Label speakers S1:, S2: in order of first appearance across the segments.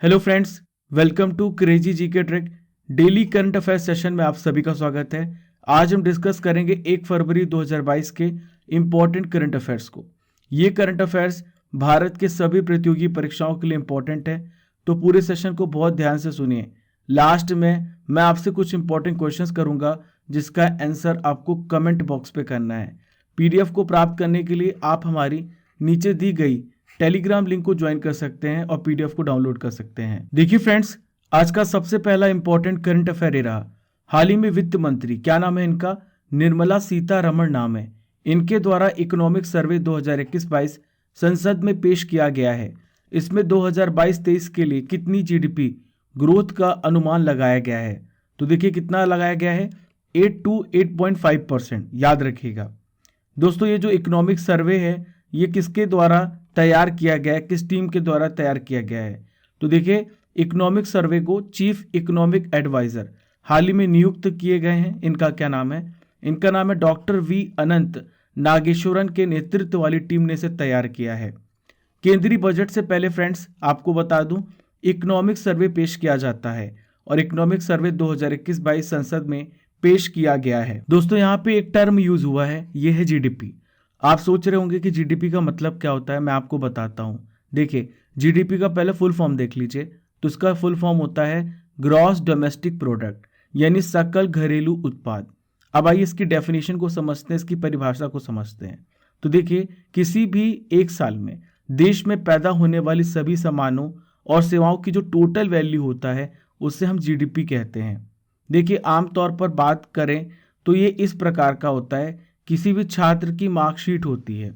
S1: Hello friends, welcome to crazy GK trick daily current affairs session में आप सभी का स्वागत है। आज हम डिस्कस करेंगे 1 फरवरी 2022 के इम्पोर्टेंट करंट अफेयर्स को। ये करंट अफेयर्स भारत के सभी प्रतियोगी परीक्षाओं के लिए इम्पोर्टेंट है, तो पूरे सेशन को बहुत ध्यान से सुनिए। लास्ट में मैं आपसे कुछ इंपॉर्टेंट क्वेश्चंस करूंगा जिसका आंसर आपको कमेंट बॉक्स पे करना है। पीडीएफ को प्राप्त करने के लिए आप हमारी नीचे दी गई टेलीग्राम लिंक को ज्वाइन कर सकते हैं और पीडीएफ को डाउनलोड कर सकते हैं। देखिए फ्रेंड्स, आज का सबसे पहला इंपॉर्टेंट करंट अफेयर ये रहा। हाल ही में वित्त मंत्री, क्या नाम है इनका, निर्मला सीतारमण नाम है, इनके द्वारा इकोनॉमिक सर्वे 2021-22 संसद में पेश किया गया है। इसमें 2022-23 के लिए कितनी जीडीपी ग्रोथ का अनुमान लगाया गया है? तो देखिए कितना लगाया गया है, 8 to 8.5%। याद रखिएगा दोस्तों, ये जो इकोनॉमिक सर्वे है ये किसके द्वारा तैयार किया गया है, किस टीम के द्वारा तैयार किया गया है? तो देखिए इकोनॉमिक सर्वे को चीफ इकोनॉमिक एडवाइजर हाल ही में नियुक्त किए गए हैं। इनका क्या नाम है? इनका नाम है डॉक्टर वी अनंत नागेश्वरन के नेतृत्व वाली टीम ने इसे तैयार किया है। केंद्रीय बजट से पहले फ्रेंड्स आपको बता दूं, इकोनॉमिक सर्वे पेश किया जाता है और इकोनॉमिक सर्वे 2021-22 संसद में पेश किया गया है। दोस्तों यहाँ पे एक टर्म यूज हुआ है, ये है जीडीपी। आप सोच रहे होंगे कि जीडीपी का मतलब क्या होता है, मैं आपको बताता हूँ। देखिए जीडीपी का पहले फुल फॉर्म देख लीजिए, तो इसका फुल फॉर्म होता है ग्रॉस डोमेस्टिक प्रोडक्ट, यानी सकल घरेलू उत्पाद। अब आइए इसकी डेफिनेशन को समझते हैं, इसकी परिभाषा को समझते हैं। तो देखिए किसी भी एक साल में देश में पैदा होने वाली सभी सामानों और सेवाओं की जो टोटल वैल्यू होता है उससे हम जीडीपी कहते हैं। देखिए आमतौर पर बात करें तो ये इस प्रकार का होता है, किसी भी छात्र की मार्कशीट होती है।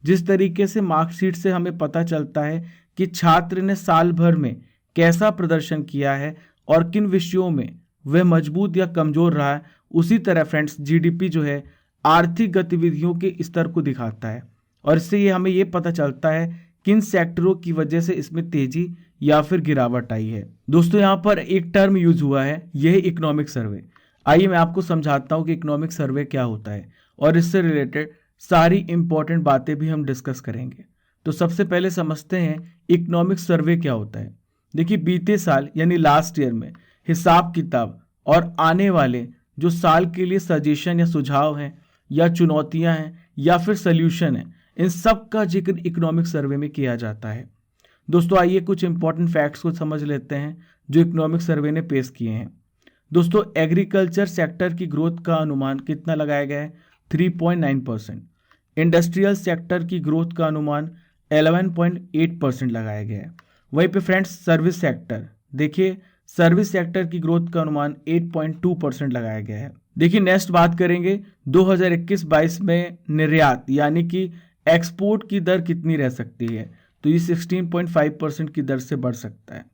S1: जिस तरीके से मार्कशीट से हमें पता चलता है कि छात्र ने साल भर में कैसा प्रदर्शन किया है और किन विषयों में वह मजबूत या कमजोर रहा है, उसी तरह फ्रेंड्स जीडीपी जो है आर्थिक गतिविधियों के स्तर को दिखाता है और इससे हमें ये पता चलता है किन सेक्टरों की वजह से इसमें तेजी या फिर गिरावट आई है। दोस्तों यहाँ पर एक टर्म यूज हुआ है, यह है इकोनॉमिक सर्वे। आइए मैं आपको समझाता हूँ कि इकोनॉमिक सर्वे क्या होता है और इससे रिलेटेड सारी इंपॉर्टेंट बातें भी हम डिस्कस करेंगे। तो सबसे पहले समझते हैं इकोनॉमिक सर्वे क्या होता है। देखिए बीते साल यानी लास्ट ईयर में हिसाब किताब और आने वाले जो साल के लिए सजेशन या सुझाव हैं या चुनौतियां हैं या फिर सल्यूशन है, इन सब का जिक्र इकोनॉमिक सर्वे में किया जाता है। दोस्तों आइए कुछ इंपॉर्टेंट फैक्ट्स को समझ लेते हैं जो इकोनॉमिक सर्वे ने पेश किए हैं। दोस्तों एग्रीकल्चर सेक्टर की ग्रोथ का अनुमान कितना लगाया गया है? 3.9%। इंडस्ट्रियल सेक्टर की ग्रोथ का अनुमान 11.8% लगाया गया है। वहीं पे फ्रेंड्स सर्विस सेक्टर, देखिए सर्विस सेक्टर की ग्रोथ का अनुमान 8.2% लगाया गया है। देखिए नेक्स्ट बात करेंगे 2021-22 में निर्यात यानी कि एक्सपोर्ट की दर कितनी रह सकती है? तो ये 16.5% की दर से बढ़ सकता है।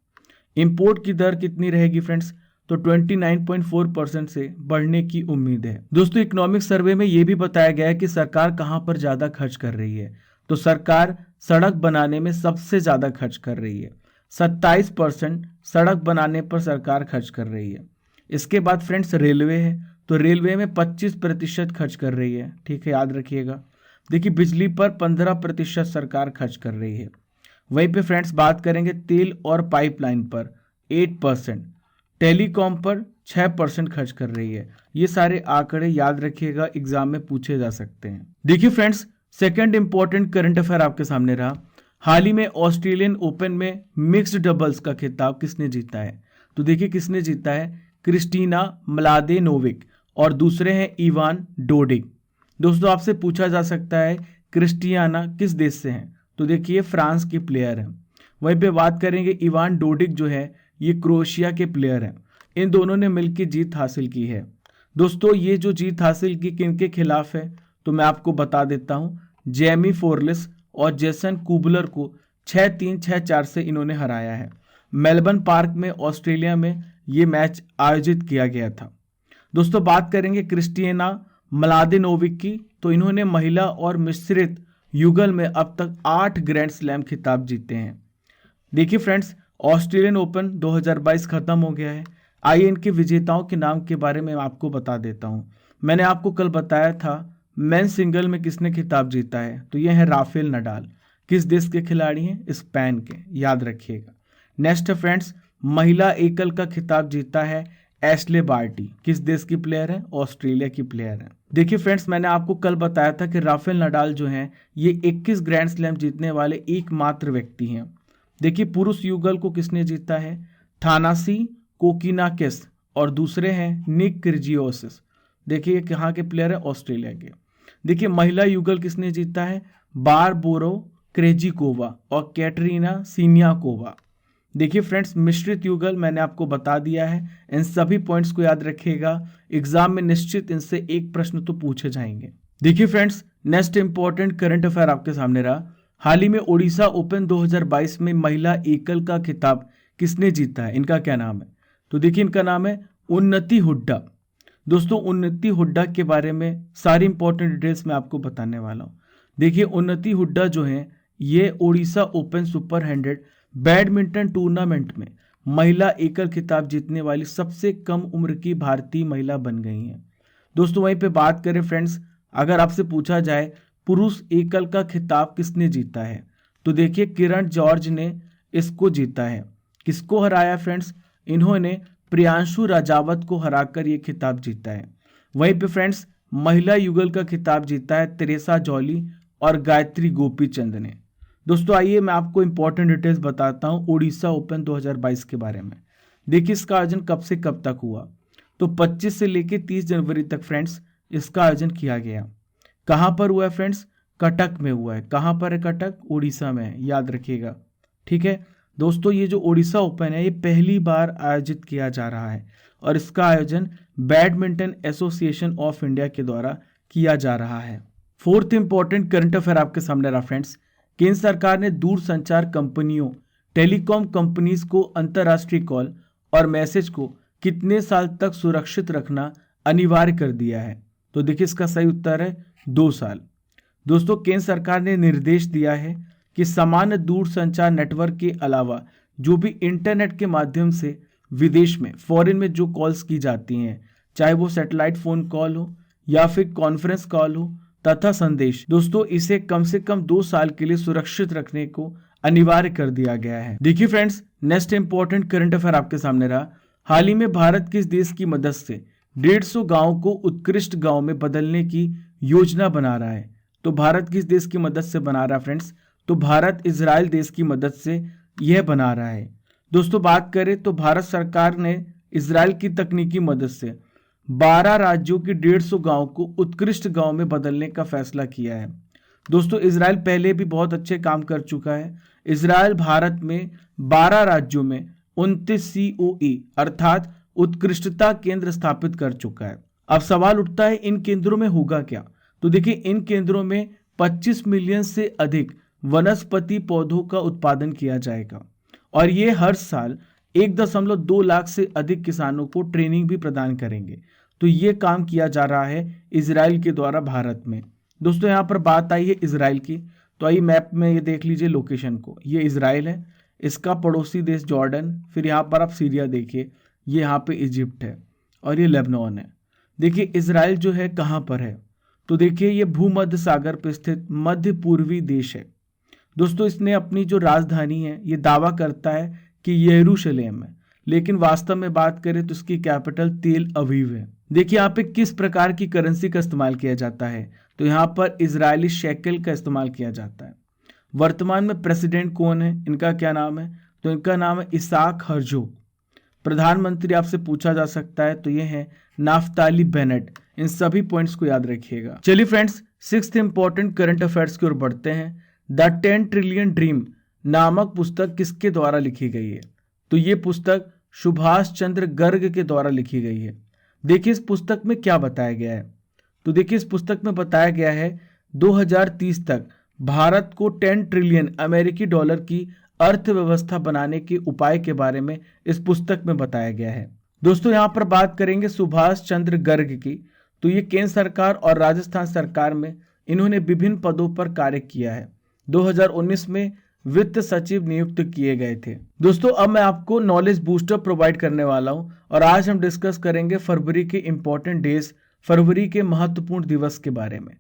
S1: इंपोर्ट की दर कितनी रहेगी फ्रेंड्स? तो 29.4% से बढ़ने की उम्मीद है। दोस्तों इकोनॉमिक सर्वे में यह भी बताया गया है कि सरकार कहां पर ज्यादा खर्च कर रही है। तो सरकार सड़क बनाने में सबसे ज्यादा खर्च कर रही है, 27% सड़क बनाने पर सरकार खर्च कर रही है। इसके बाद फ्रेंड्स रेलवे है, तो रेलवे में 25% खर्च कर रही है। ठीक है, याद रखिएगा। देखिए बिजली पर 15% सरकार खर्च कर रही है। वहीं पे फ्रेंड्स बात करेंगे तेल और पाइपलाइन पर 8%, टेलीकॉम पर 6% खर्च कर रही है। ये सारे आंकड़े याद रखिएगा, एग्जाम में पूछे जा सकते हैं। देखिए friends second important current affair आपके सामने रहा। हाल ही में ऑस्ट्रेलियन ओपन में मिक्स्ड डबल्स का खिताब किसने जीता है? तो देखिए किसने जीता है, क्रिस्टीना म्लादेनोविक और दूसरे हैं इवान डोडिग। दोस्तों आपसे पूछा जा सकता है क्रिस्टियाना किस देश से हैं? तो देखिए फ्रांस के प्लेयर हैं। वहीं पे बात करेंगे इवान डोडिग जो है ये क्रोएशिया के प्लेयर हैं। इन दोनों ने मिलकर जीत हासिल की है। दोस्तों ये जो जीत हासिल की किनके खिलाफ है, तो मैं आपको बता देता हूं, जेमी फोर्लिस और जेसन कुबलर को 6-3, 6-4 से इन्होंने हराया है। मेलबर्न पार्क में ऑस्ट्रेलिया में ये मैच आयोजित किया गया था। दोस्तों बात करेंगे क्रिस्टियाना म्लादेनोविक की, तो इन्होंने महिला और मिश्रित युगल में अब तक 8 ग्रैंड स्लैम खिताब जीते हैं। देखिए फ्रेंड्स ऑस्ट्रेलियन ओपन 2022 खत्म हो गया है। आइए इनके विजेताओं के नाम के बारे में आपको बता देता हूं। मैंने आपको कल बताया था मेन सिंगल में किसने खिताब जीता है, तो ये है राफेल नडाल। किस देश के खिलाड़ी हैं? स्पेन के, याद रखिएगा। नेक्स्ट है फ्रेंड्स, महिला एकल का खिताब जीता है एशले बार्टी। किस देश की प्लेयर है? ऑस्ट्रेलिया की प्लेयर है। देखिए फ्रेंड्स, मैंने आपको कल बताया था कि राफेल नडाल जो हैं ये 21 ग्रैंड स्लैम जीतने वाले एकमात्र व्यक्ति हैं। देखिए पुरुष युगल को किसने जीता है? थानासी कोकिनाकिस, और दूसरे हैं निक किर्जियोसिस। देखिए कहाँ के प्लेयर है? ऑस्ट्रेलिया के। देखिए महिला युगल किसने जीता है? बारबोरो क्रेजिकोवा और कैटरीना सीनियाकोवा। देखिए फ्रेंड्स, मिश्रित युगल मैंने आपको बता दिया है। इन सभी पॉइंट्स को याद रखिएगा, एग्जाम में निश्चित इनसे एक प्रश्न तो पूछे जाएंगे। देखिए friends, next important current affair आपके सामने रहा। हाल ही में ओडिशा ओपन 2022 में महिला एकल का खिताब किसने जीता है? इनका क्या नाम है? तो देखिए इनका नाम है उन्नति हुड्डा। दोस्तों उन्नति हुड्डा के बारे में सारी इंपॉर्टेंट डिटेल्स मैं आपको बताने वाला हूँ। देखिए उन्नति हुड्डा जो है ये Odisha open super 100 badminton tournament में महिला एकल खिताब जीतने वाली सबसे कम उम्र की भारतीय महिला बन गई हैं। दोस्तों वहीं पे बात करें फ्रेंड्स, अगर आपसे पूछा जाए पुरुष एकल का खिताब किसने जीता है, तो देखिए किरण जॉर्ज ने इसको जीता है। किसको हराया फ्रेंड्स? इन्होंने प्रियांशु राजावत को हराकर ये खिताब जीता है। वहीं पे फ्रेंड्स महिला युगल का खिताब जीता है तेरेसा जॉली और गायत्री गोपीचंद ने। दोस्तों आइए मैं आपको इंपॉर्टेंट डिटेल्स बताता हूं ओडिशा ओपन 2022 के बारे में। देखिए इसका आयोजन कब से कब तक हुआ, तो 25 से लेकर 30 जनवरी तक फ्रेंड्स इसका आयोजन किया गया। कहां पर हुआ है फ्रेंड्स? कटक में हुआ है। कहां पर है कटक? उड़ीसा में है, याद रखिएगा। ठीक है दोस्तों, ये जो ओडिशा ओपन है ये पहली बार आयोजित किया जा रहा है और इसका आयोजन बैडमिंटन एसोसिएशन ऑफ इंडिया के द्वारा किया जा रहा है। फोर्थ इंपॉर्टेंट करंट अफेयर आपके सामने रहा फ्रेंड्स। केंद्र सरकार ने दूरसंचार कंपनियों टेलीकॉम कंपनीज को अंतर्राष्ट्रीय कॉल और मैसेज को कितने साल तक सुरक्षित रखना अनिवार्य कर दिया है? तो देखिए इसका सही उत्तर है 2 साल। दोस्तों केंद्र सरकार ने निर्देश दिया है कि सामान्य दूरसंचार नेटवर्क के अलावा जो भी इंटरनेट के माध्यम से विदेश में फॉरेन में जो कॉल्स की जाती हैं, चाहे वो सैटेलाइट फोन कॉल हो या फिर कॉन्फ्रेंस कॉल हो तथा संदेश, दोस्तों इसे कम से कम 2 साल के लिए सुरक्षित रखने को अनिवार्य कर दिया गया है। देखिए friends, next important current affair आपके सामने रहा। हाल ही में भारत किस देश की मदद से 150 गांव को उत्कृष्ट गांव में बदलने की योजना बना रहा है? तो भारत किस देश की मदद से बना रहा है फ्रेंड्स? तो भारत इजराइल देश की मदद से यह बना रहा है। दोस्तों बात करें तो भारत सरकार ने इजराइल की तकनीकी मदद से 12 राज्यों के 150 गांव को उत्कृष्ट गांव में बदलने का फैसला किया है। दोस्तों इजराइल पहले भी बहुत अच्छे काम कर चुका है। इजराइल भारत में 12 राज्यों में 29 COE अर्थात उत्कृष्टता केंद्र स्थापित कर चुका है। अब सवाल उठता है इन केंद्रों में होगा क्या? तो देखिए इन केंद्रों में 25 मिलियन से अधिक वनस्पति पौधों का उत्पादन किया जाएगा और ये हर साल 1.2 लाख से अधिक किसानों को ट्रेनिंग भी प्रदान करेंगे। तो ये काम किया जा रहा है इजराइल के द्वारा भारत में। दोस्तों यहाँ पर बात आई है इजराइल की, तो आइए मैप में ये देख लीजिए लोकेशन को। ये इजराइल है, इसका पड़ोसी देश जॉर्डन, फिर यहाँ पर आप सीरिया देखिए, ये यहाँ पे इजिप्ट है और ये लेबनान है। देखिए इजराइल जो है कहाँ पर है? तो देखिए ये भूमध्य सागर पर स्थित मध्य पूर्वी देश है। दोस्तों इसने अपनी जो राजधानी है ये दावा करता है कि यरूशलेम है, लेकिन वास्तव में बात करें तो इसकी कैपिटल तेल अवीव है। देखिए यहाँ पे किस प्रकार की करेंसी का इस्तेमाल किया जाता है, तो यहाँ पर इजरायली शेकल का इस्तेमाल किया जाता है। वर्तमान में प्रेसिडेंट कौन है? इनका क्या नाम है? तो इनका नाम है इसाक हर्जोग। प्रधानमंत्री आपसे पूछा जा सकता है तो ये है नाफ्ताली बेनेट। इन सभी पॉइंट्स को याद रखिएगा। चलिए friends, 6th important current affairs की ओर बढ़ते हैं। द 10 ट्रिलियन ड्रीम नामक पुस्तक किसके द्वारा लिखी गई है? तो ये पुस्तक सुभाष चंद्र गर्ग के द्वारा लिखी गई है। देखिए इस पुस्तक में क्या बताया गया है, तो देखिए इस पुस्तक में बताया गया है 2030 तक भारत को 10 ट्रिलियन अमेरिकी डॉलर की अर्थव्यवस्था बनाने के उपाय के बारे में इस पुस्तक में बताया गया है। दोस्तों यहाँ पर बात करेंगे सुभाष चंद्र गर्ग की, तो ये केंद्र सरकार और राजस्थान सरकार में इन्होंने विभिन्न पदों पर कार्य किया है। 2019 में वित्त सचिव नियुक्त किए गए थे। दोस्तों अब मैं आपको नॉलेज बूस्टर प्रोवाइड करने वाला हूं और आज हम डिस्कस करेंगे फरवरी के इंपॉर्टेंट डेज, फरवरी के महत्वपूर्ण दिवस के बारे में।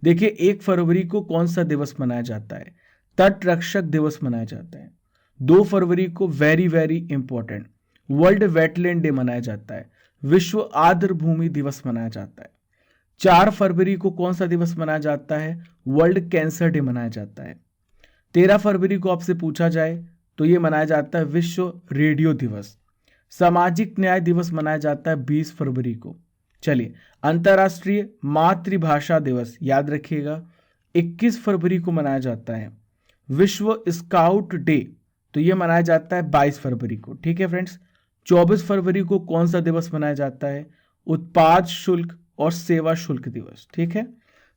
S1: देखिए 1 फरवरी को कौन सा दिवस मनाया जाता है? तट रक्षक दिवस मनाया जाता है। 2 फरवरी को very very important world wetland day मनाया जाता है, विश्व आर्द्र भूमि दिवस मनाया जाता है। 4 फरवरी को कौन सा दिवस मनाया जाता है? वर्ल्ड कैंसर डे मनाया जाता है। 13 फरवरी को आपसे पूछा जाए तो ये मनाया जाता है विश्व रेडियो दिवस। सामाजिक न्याय दिवस मनाया जाता है 20 फरवरी को। चलिए, अंतर्राष्ट्रीय मातृभाषा दिवस याद रखिएगा 21 फरवरी को मनाया जाता है। विश्व स्काउट डे तो ये मनाया जाता है 22 फरवरी को। ठीक है फ्रेंड्स। 24 फरवरी को कौन सा दिवस मनाया जाता है? उत्पाद शुल्क और सेवा शुल्क दिवस। ठीक है।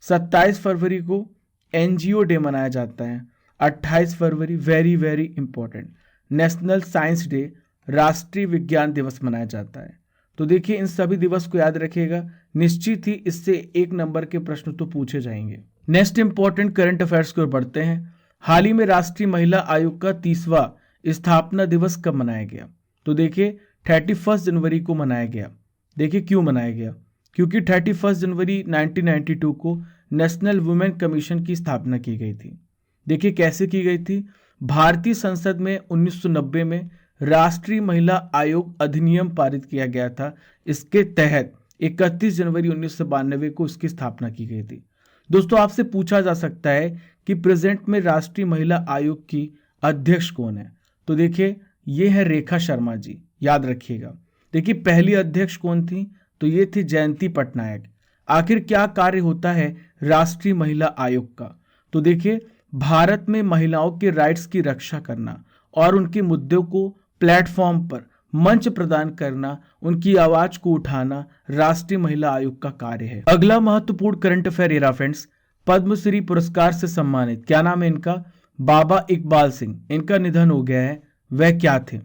S1: 27 फरवरी को एनजीओ डे मनाया जाता है। 28 फरवरी very very important national science day राष्ट्रीय विज्ञान दिवस मनाया जाता है। तो देखिए, इन सभी दिवस को याद रखिएगा, निश्चित ही इससे 1 नंबर के प्रश्न तो पूछे जाएंगे। नेक्स्ट इंपॉर्टेंट करंट अफेयर्स की ओर बढ़ते हैं। हाल ही में राष्ट्रीय महिला आयोग का 30वां स्थापना दिवस कब मनाया गया? तो देखिए 31 जनवरी को मनाया गया। देखिए क्यों मनाया गया? क्योंकि 31 जनवरी 1992 को नेशनल वुमेन कमीशन की स्थापना की गई थी। देखिए कैसे की गई थी? भारतीय संसद में 1990 में राष्ट्रीय महिला आयोग अधिनियम पारित किया गया था। इसके तहत 31 जनवरी 1992 को इसकी स्थापना की गई थी। दोस्तों, आपसे पूछा जा सकता है कि प्रेजेंट में राष्ट्रीय महिला आयोग की अध्यक्ष कौन है? तो देखिए ये है रेखा शर्मा जी, याद रखिएगा। देखिए पहली अध्यक्ष कौन थी? तो ये थी जयंती पटनायक। आखिर क्या कार्य होता है राष्ट्रीय महिला आयोग का? तो देखिए भारत में महिलाओं के राइट्स की रक्षा करना और उनके मुद्दों को प्लेटफॉर्म पर मंच प्रदान करना, उनकी आवाज को उठाना राष्ट्रीय महिला आयोग का कार्य है। अगला महत्वपूर्ण करंट अफेयर ये रहा फ्रेंड्स, पद्मश्री पुरस्कार से सम्मानित, क्या नाम है इनका? बाबा इकबाल सिंह। इनका निधन हो गया है, वह क्या थे?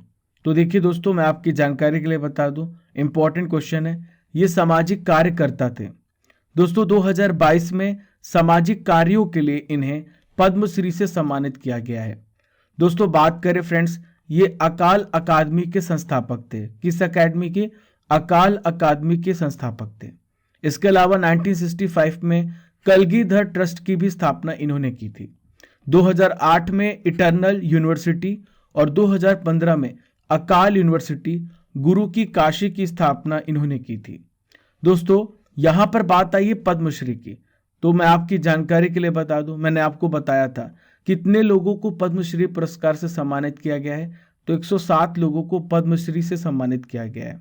S1: तो देखिए दोस्तों, मैं आपकी जानकारी के लिए बता दूं, इंपॉर्टेंट क्वेश्चन है। ये सामाजिक कार्यकर्ता थे। दोस्तों 2022 में सामाजिक कार्यों के लिए इन्हें पद्मश्री से सम्मानित किया गया है। दोस्तों बात करें फ्रेंड्स, ये अकाल अकादमी के संस्थापक थे। किस अकादमी के? अकाल अकादमी के संस्थापक थे। इसके अलावा 1965 में कलगीधर ट्रस्ट की भी स्थापना इन्होंने की थी। 2008 में इटर्नल यूनिवर्सिटी और 2015 में अकाल यूनिवर्सिटी गुरु की काशी की स्थापना इन्होंने की थी। दोस्तों यहां पर बात आई है पद्मश्री की, तो मैं आपकी जानकारी के लिए बता दूं, मैंने आपको बताया था कितने लोगों को पद्मश्री पुरस्कार से सम्मानित किया गया है? तो 107 लोगों को पद्मश्री से सम्मानित किया गया है।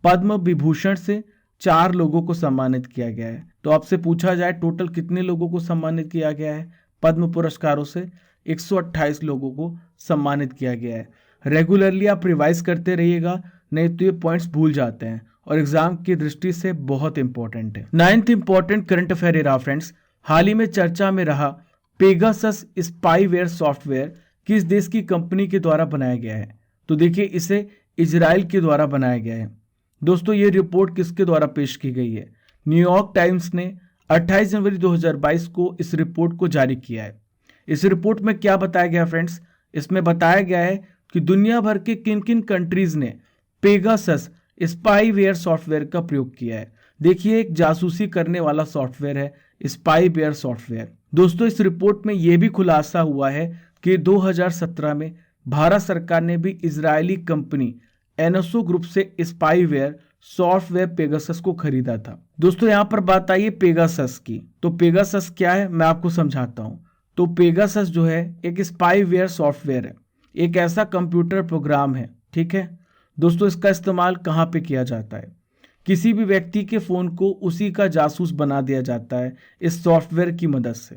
S1: पद्म विभूषण से 4 लोगों को सम्मानित किया गया है। तो आपसे पूछा जाए टोटल कितने लोगों को सम्मानित किया गया है पद्म पुरस्कारों से? 128 लोगों को सम्मानित किया गया है। रेगुलरली आप रिवाइज करते रहिएगा, नहीं तो ये पॉइंट्स भूल जाते हैं और एग्जाम की दृष्टि से बहुत इंपॉर्टेंट है। 9th इंपॉर्टेंट करंट अफेयर रहा फ्रेंड्स, हाल ही में चर्चा में रहा पेगासस स्पाईवेयर सॉफ्टवेयर किस देश की कंपनी के द्वारा बनाया गया है? तो देखिए इसे इजराइल के द्वारा बनाया गया है। दोस्तों ये रिपोर्ट किसके द्वारा पेश की गई है? न्यूयॉर्क टाइम्स ने 28 जनवरी 2022 को इस रिपोर्ट को जारी किया है। इस रिपोर्ट में क्या बताया गया फ्रेंड्स? इसमें बताया गया है कि दुनिया भर के किन किन कंट्रीज ने पेगासस स्पाईवेयर सॉफ्टवेयर का प्रयोग किया है। देखिए एक जासूसी करने वाला सॉफ्टवेयर है स्पाईवेयर सॉफ्टवेयर। दोस्तों इस रिपोर्ट में यह भी खुलासा हुआ है कि 2017 में भारत सरकार ने भी इजरायली कंपनी एनएसओ ग्रुप से स्पाईवेयर सॉफ्टवेयर पेगासस को खरीदा था। दोस्तों यहां पर बात आई है पेगासस की। तो पेगासस क्या है मैं आपको समझाता हूं। तो पेगासस जो है एक स्पाईवेयर सॉफ्टवेयर है, एक ऐसा कंप्यूटर प्रोग्राम है। ठीक है दोस्तों, इसका इस्तेमाल कहां पे किया जाता है? किसी भी व्यक्ति के फोन को उसी का जासूस बना दिया जाता है इस सॉफ्टवेयर की मदद से।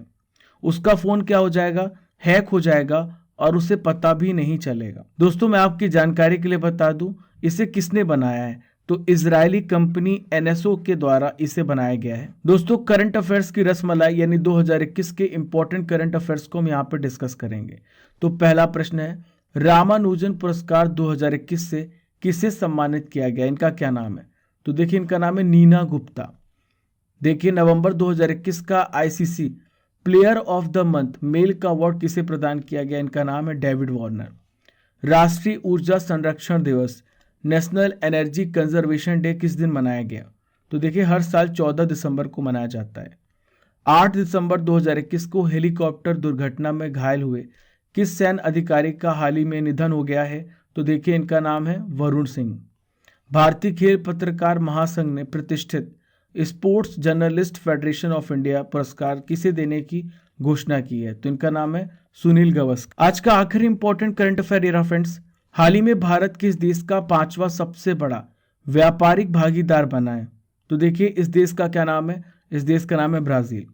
S1: उसका फोन क्या हो जाएगा? हैक हो जाएगा और उसे पता भी नहीं चलेगा। दोस्तों मैं आपकी जानकारी के लिए बता दूं, इसे किसने बनाया है? तो इजरायली कंपनी एनएसओ के द्वारा इसे बनाया गया है। दोस्तों करंट अफेयर्स की रसमलाई यानी 2021 के इंपॉर्टेंट करंट अफेयर्स को हम यहाँ पर डिस्कस करेंगे। तो पहला प्रश्न है, रामानुजन पुरस्कार 2021 से किसे सम्मानित किया गया? इनका क्या नाम है? तो देखिए इनका नाम है नीना गुप्ता। देखिए नवंबर 2021 का ICC player of the month male का अवार्ड किसे प्रदान किया गया? इनका नाम है डेविड वार्नर। राष्ट्रीय ऊर्जा संरक्षण दिवस नेशनल एनर्जी कंजर्वेशन डे किस दिन मनाया गया? तो देखिए हर साल 14 दिसंबर को मनाया जाता है। 8 दिसंबर 2021 को हेलीकॉप्टर दुर्घटना में घायल हुए किस सैन्य अधिकारी का हाल ही में निधन हो गया है? तो देखिए इनका नाम है वरुण सिंह। भारतीय खेल पत्रकार महासंघ ने प्रतिष्ठित sports journalist federation of India पुरस्कार किसे देने की घोषणा की है? तो इनका नाम है सुनील गावस्कर। आज का आखिरी important current affair era friends, हाल ही में भारत किस देश का 5वां सबसे बड़ा व्यापारिक भागीदार बना है? तो देखिए इस देश का क्या नाम है? इस देश का नाम है ब्राजील।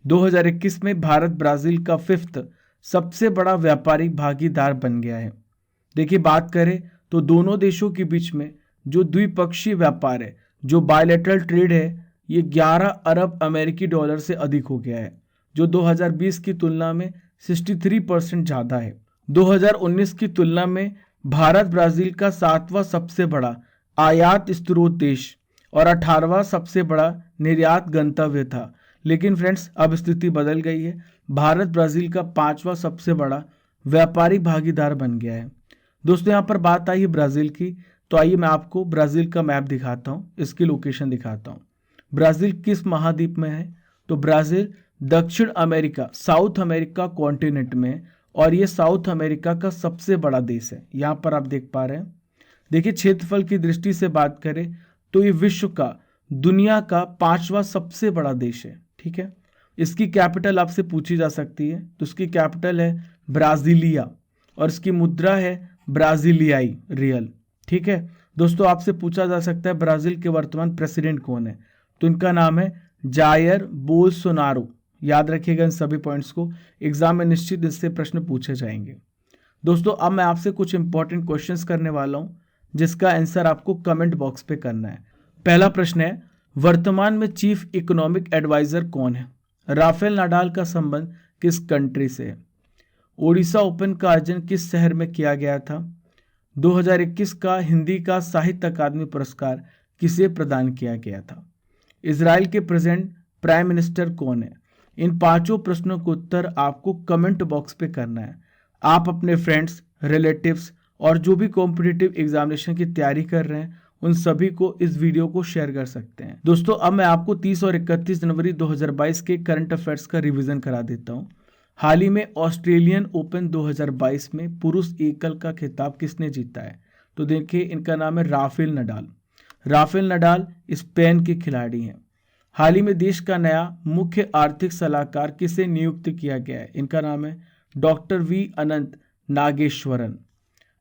S1: 2021 में भारत ब्राजील का 5th सबसे बड़ा व्यापारिक भागीदार बन गया है। देखिए बात करें तो दोनों देशों के बीच में जो द्विपक्षीय व्यापार है, जो बायलैटरल ट्रेड है, ये 11 अरब अमेरिकी डॉलर से अधिक हो गया है, जो 2020 की तुलना में 63% ज़्यादा है। 2019 की तुलना में भारत ब्राजील का 7वां सबसे बड़ा आयात स्रोत देश और 18वां सबसे बड़ा निर्यात गंतव्य था। लेकिन फ्रेंड्स अब स्थिति बदल गई है, भारत ब्राजील का 5वां सबसे बड़ा व्यापारिक भागीदार बन गया है। दोस्तों यहाँ पर बात आई है ब्राज़ील की, तो आइए मैं आपको ब्राज़ील का मैप दिखाता हूँ, इसकी लोकेशन दिखाता हूँ। ब्राज़ील किस महाद्वीप में है? तो ब्राज़ील दक्षिण अमेरिका, साउथ अमेरिका कॉन्टिनेंट में है और ये साउथ अमेरिका का सबसे बड़ा देश है। यहाँ पर आप देख पा रहे हैं। देखिए क्षेत्रफल की दृष्टि से बात करें तो ये विश्व का, दुनिया का 5वां सबसे बड़ा देश है। ठीक है, इसकी कैपिटल आपसे पूछी जा सकती है, तो इसकी कैपिटल है ब्राज़ीलिया और इसकी मुद्रा है ब्राज़ीलियाई रियल। ठीक है दोस्तों, आपसे पूछा जा सकता है ब्राज़ील के वर्तमान प्रेसिडेंट कौन है? तो इनका नाम है जायर बोल्सोनारो। याद रखिएगा इन सभी पॉइंट्स को, एग्जाम में निश्चित इससे प्रश्न पूछे जाएंगे। दोस्तों अब मैं आपसे कुछ इंपॉर्टेंट क्वेश्चंस करने वाला हूं, जिसका आंसर आपको कमेंट बॉक्स पे करना है। पहला प्रश्न है, वर्तमान में चीफ इकोनॉमिक एडवाइजर कौन है? राफेल नाडाल का संबंध किस कंट्री से है? ओडिशा ओपन का आयोजन किस शहर में किया गया था? 2021 का हिंदी का साहित्य अकादमी पुरस्कार किसे प्रदान किया गया था? इजराइल के प्रेजेंट प्राइम मिनिस्टर कौन है? इन 5 प्रश्नों का उत्तर आपको कमेंट बॉक्स पे करना है। आप अपने फ्रेंड्स, रिलेटिव्स और जो भी कॉम्पिटिटिव एग्जामिनेशन की तैयारी कर रहे हैं उन सभी को इस वीडियो को शेयर कर सकते हैं। दोस्तों अब मैं आपको 30 और 31 जनवरी 2022 के करंट अफेयर्स का रिवीजन करा देता हूं। हाल ही में ऑस्ट्रेलियन ओपन 2022 में पुरुष एकल का खिताब किसने जीता है? तो देखिए इनका नाम है Rafael Nadal. Rafael Nadal Spain के खिलाड़ी हैं। हाल ही में देश का नया मुख्य आर्थिक सलाहकार किसे नियुक्त किया गया है? इनका नाम है डॉक्टर वी अनंत नागेश्वरन।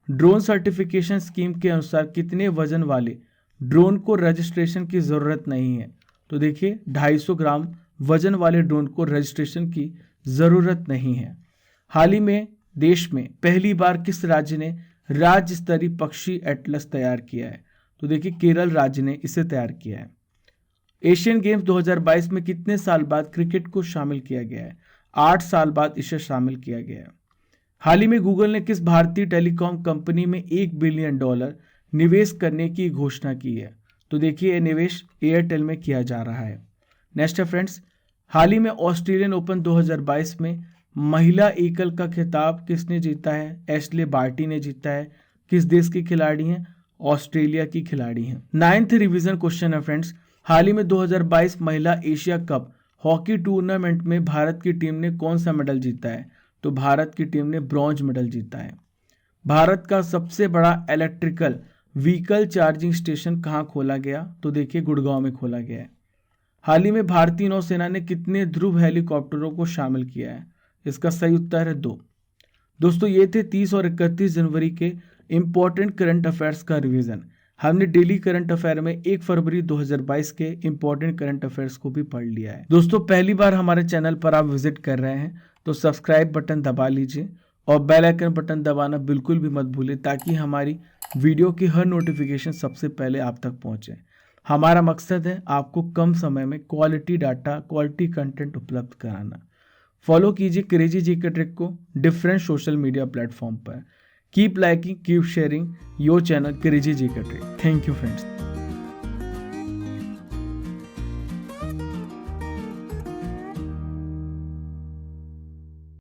S1: ड्रोन सर्टिफिकेशन स्कीम के अनुसार कितने वजन वाले ड्रोन को रजिस्ट्रेशन की ज़रूरत नहीं है? तो देखिए 250 ग्राम वजन वाले ड्रोन को रजिस्ट्रेशन की ज़रूरत नहीं है। हाल ही में देश में पहली बार किस राज्य ने राज्य स्तरीय पक्षी एटलस तैयार किया है? तो देखिए केरल राज्य ने इसे तैयार किया है। एशियन गेम्स 2022 में कितने साल बाद क्रिकेट को शामिल किया गया है? 8 साल बाद इसे शामिल किया गया है। हाल ही में गूगल ने किस भारतीय टेलीकॉम कंपनी में $1 बिलियन निवेश करने की घोषणा की है? तो देखिए ये निवेश एयरटेल में किया जा रहा है। नेक्स्ट है फ्रेंड्स, हाल ही में ऑस्ट्रेलियन ओपन 2022 में महिला एकल का खिताब किसने जीता है? एशले बार्टी ने जीता है। किस देश की खिलाड़ी हैं? ऑस्ट्रेलिया की खिलाड़ी हैं। 9th रिवीजन क्वेश्चन है फ्रेंड्स, हाल ही में 2022 महिला एशिया कप हॉकी टूर्नामेंट में भारत की टीम ने कौन सा मेडल जीता है? तो भारत की टीम ने ब्रॉन्ज मेडल जीता है। भारत का सबसे बड़ा इलेक्ट्रिकल व्हीकल चार्जिंग स्टेशन कहाँ खोला गया? तो देखिए गुड़गांव में खोला गया है। हाल ही में भारतीय नौसेना ने कितने ध्रुव हेलीकॉप्टरों को शामिल किया है? इसका सही उत्तर है 2। दोस्तों ये थे 30 और 31 जनवरी के इंपॉर्टेंट करंट अफेयर्स का रिवीजन। हमने डेली करंट अफेयर में 1 फरवरी 2022 के इंपॉर्टेंट करंट अफेयर्स को भी पढ़ लिया है। दोस्तों पहली बार हमारे चैनल पर आप विजिट कर रहे हैं तो सब्सक्राइब बटन दबा लीजिए और बेल आइकन बटन दबाना बिल्कुल भी मत भूलें, ताकि हमारी वीडियो की हर नोटिफिकेशन सबसे पहले आप तक पहुंचे। हमारा मकसद है आपको कम समय में क्वालिटी डाटा, क्वालिटी कंटेंट उपलब्ध कराना। फॉलो कीजिए क्रेजी जीके ट्रिक को डिफरेंट सोशल मीडिया प्लेटफॉर्म पर। Keep liking, keep sharing your channel crazy GK trick. Thank you friends.